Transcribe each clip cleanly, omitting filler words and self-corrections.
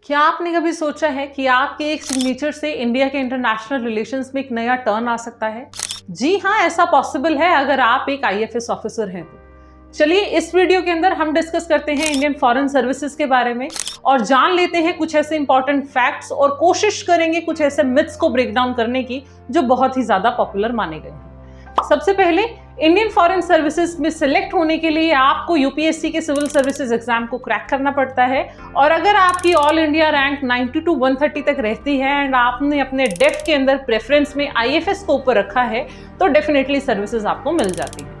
क्या आपने कभी सोचा है कि आपके एक सिग्नेचर से इंडिया के इंटरनेशनल रिलेशंस में एक नया टर्न आ सकता है? जी हाँ, ऐसा पॉसिबल है अगर आप एक आईएफएस ऑफिसर हैं तो। चलिए इस वीडियो के अंदर हम डिस्कस करते हैं इंडियन फॉरेन सर्विसेज के बारे में और जान लेते हैं कुछ ऐसे इंपॉर्टेंट फैक्ट्स और कोशिश करेंगे कुछ ऐसे मिथ्स को ब्रेक डाउन करने की जो बहुत ही ज्यादा पॉपुलर माने गए हैं। सबसे पहले इंडियन फॉरेन सर्विसेज में सिलेक्ट होने के लिए आपको यूपीएससी के सिविल सर्विसेज एग्जाम को क्रैक करना पड़ता है और अगर आपकी ऑल इंडिया रैंक 90 to 130 तक रहती है एंड आपने अपने डेफ के अंदर प्रेफरेंस में आईएफएस को ऊपर रखा है तो डेफिनेटली सर्विसेज आपको मिल जाती है।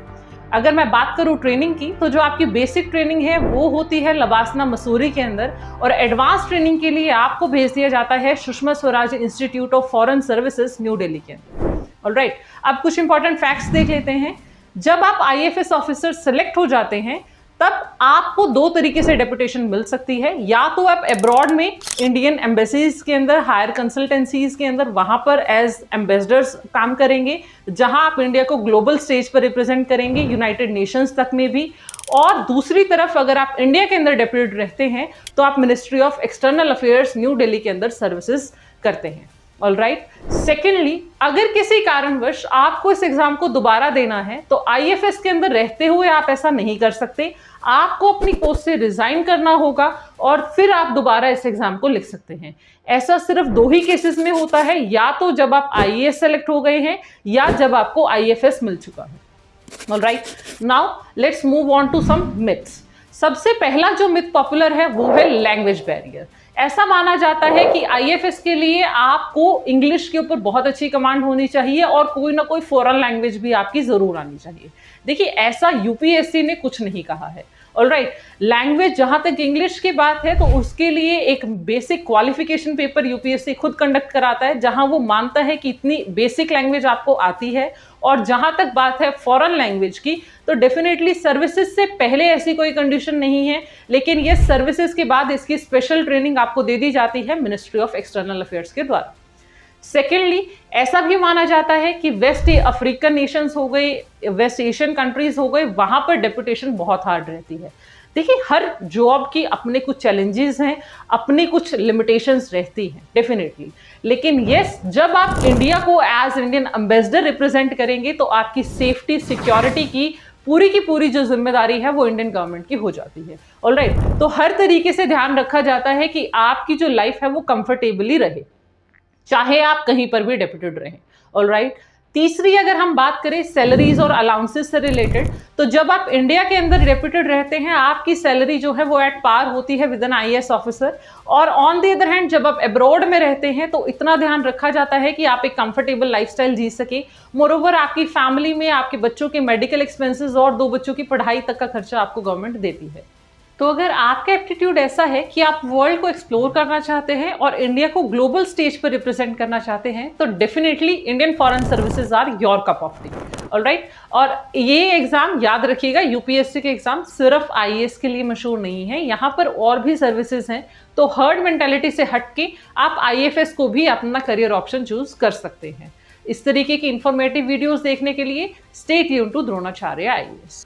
अगर मैं बात करूं ट्रेनिंग की तो जो आपकी बेसिक ट्रेनिंग है वो होती है लबासना मसूरी के अंदर और एडवांस ट्रेनिंग के लिए आपको भेज दिया जाता है Sushma Swaraj institute of foreign services new Delhi के अंदर। ऑलराइट, अब कुछ इंपॉर्टेंट फैक्ट्स देख लेते हैं। जब आप आईएफएस ऑफिसर सेलेक्ट हो जाते हैं तब आपको दो तरीके से डेपुटेशन मिल सकती है, या तो आप अब्रॉड में इंडियन एम्बेसीज के अंदर, हायर कंसल्टेंसीज के अंदर वहां पर एज एम्बेसडर्स काम करेंगे जहां आप इंडिया को ग्लोबल स्टेज पर रिप्रेजेंट करेंगे, यूनाइटेड नेशंस तक में भी। और दूसरी तरफ अगर आप इंडिया के अंदर डेप्यूटेड रहते हैं तो आप ministry of external affairs new Delhi के अंदर सर्विसेज करते हैं। ऑलराइट, सेकेंडली अगर किसी कारणवश आपको इस एग्जाम को दोबारा देना है तो आईएफएस के अंदर रहते हुए आप ऐसा नहीं कर सकते। आपको अपनी पोस्ट से रिजाइन करना होगा और फिर आप दोबारा इस एग्जाम को लिख सकते हैं। ऐसा सिर्फ दो ही केसेस में होता है, या तो जब आप आईएएस सेलेक्ट हो गए हैं या जब आपको आईएफएस मिल चुका है। Alright, now let's move on to some myths. सबसे पहला जो मिथ पॉपुलर है वो है लैंग्वेज बैरियर। ऐसा माना जाता है कि आईएफएस के लिए आपको इंग्लिश के ऊपर बहुत अच्छी कमांड होनी चाहिए और कोई ना कोई फॉरेन लैंग्वेज भी आपकी जरूर आनी चाहिए। देखिए, ऐसा यूपीएससी ने कुछ नहीं कहा है। ऑलराइट, लैंग्वेज जहां तक इंग्लिश की बात है तो उसके लिए एक बेसिक क्वालिफिकेशन पेपर यूपीएससी खुद कंडक्ट कराता है जहां वो मानता है कि इतनी बेसिक लैंग्वेज आपको आती है। और जहां तक बात है फॉरेन लैंग्वेज की तो डेफिनेटली सर्विसेज से पहले ऐसी कोई कंडीशन नहीं है, लेकिन ये सर्विसेज के बाद इसकी स्पेशल ट्रेनिंग आपको दे दी जाती है मिनिस्ट्री ऑफ एक्सटर्नल अफेयर्स के द्वारा। सेकेंडली, ऐसा भी माना जाता है कि वेस्ट अफ्रीकन नेशंस हो गए, वेस्ट एशियन कंट्रीज हो गए, वहां पर डेपुटेशन बहुत हार्ड रहती है। देखिए, हर जॉब की अपने कुछ चैलेंजेस हैं, अपनी कुछ लिमिटेशंस रहती हैं डेफिनेटली, लेकिन यस, जब आप इंडिया को एज इंडियन एम्बेसडर रिप्रेजेंट करेंगे तो आपकी सेफ्टी सिक्योरिटी की पूरी जो जिम्मेदारी है वो इंडियन गवर्नमेंट की हो जाती है। ऑलराइट, तो हर तरीके से ध्यान रखा जाता है कि आपकी जो लाइफ है वो कंफर्टेबली रहे, चाहे आप कहीं पर भी डेप्यूटेड रहें। ऑलराइट, तीसरी अगर हम बात करें सैलरीज और अलाउंसेस से रिलेटेड, तो जब आप इंडिया के अंदर डेप्यूटेड रहते हैं आपकी सैलरी जो है वो एट पार होती है विद एन आईएएस ऑफिसर। और ऑन द अदर हैंड जब आप अब्रॉड में रहते हैं तो इतना ध्यान रखा जाता है कि आप एक कंफर्टेबल लाइफस्टाइल जी सके। मोरोवर आपकी फैमिली में आपके बच्चों के मेडिकल एक्सपेंसेस और 2 बच्चों की पढ़ाई तक का खर्चा आपको गवर्नमेंट देती है। तो अगर आपका एप्टीट्यूड ऐसा है कि आप वर्ल्ड को एक्सप्लोर करना चाहते हैं और इंडिया को ग्लोबल स्टेज पर रिप्रेजेंट करना चाहते हैं तो definitely Indian foreign services are your cup of tea. Alright, और ये एग्जाम याद रखिएगा, यूपीएससी के एग्जाम सिर्फ आईएएस के लिए मशहूर नहीं है, यहाँ पर और भी सर्विसेज हैं। तो हर्ड मेंटालिटी से हटके आप आईएफएस को भी अपना करियर ऑप्शन चूज कर सकते हैं। इस तरीके की इंफॉर्मेटिव वीडियोस देखने के लिए stay tuned to Dronacharya IAS.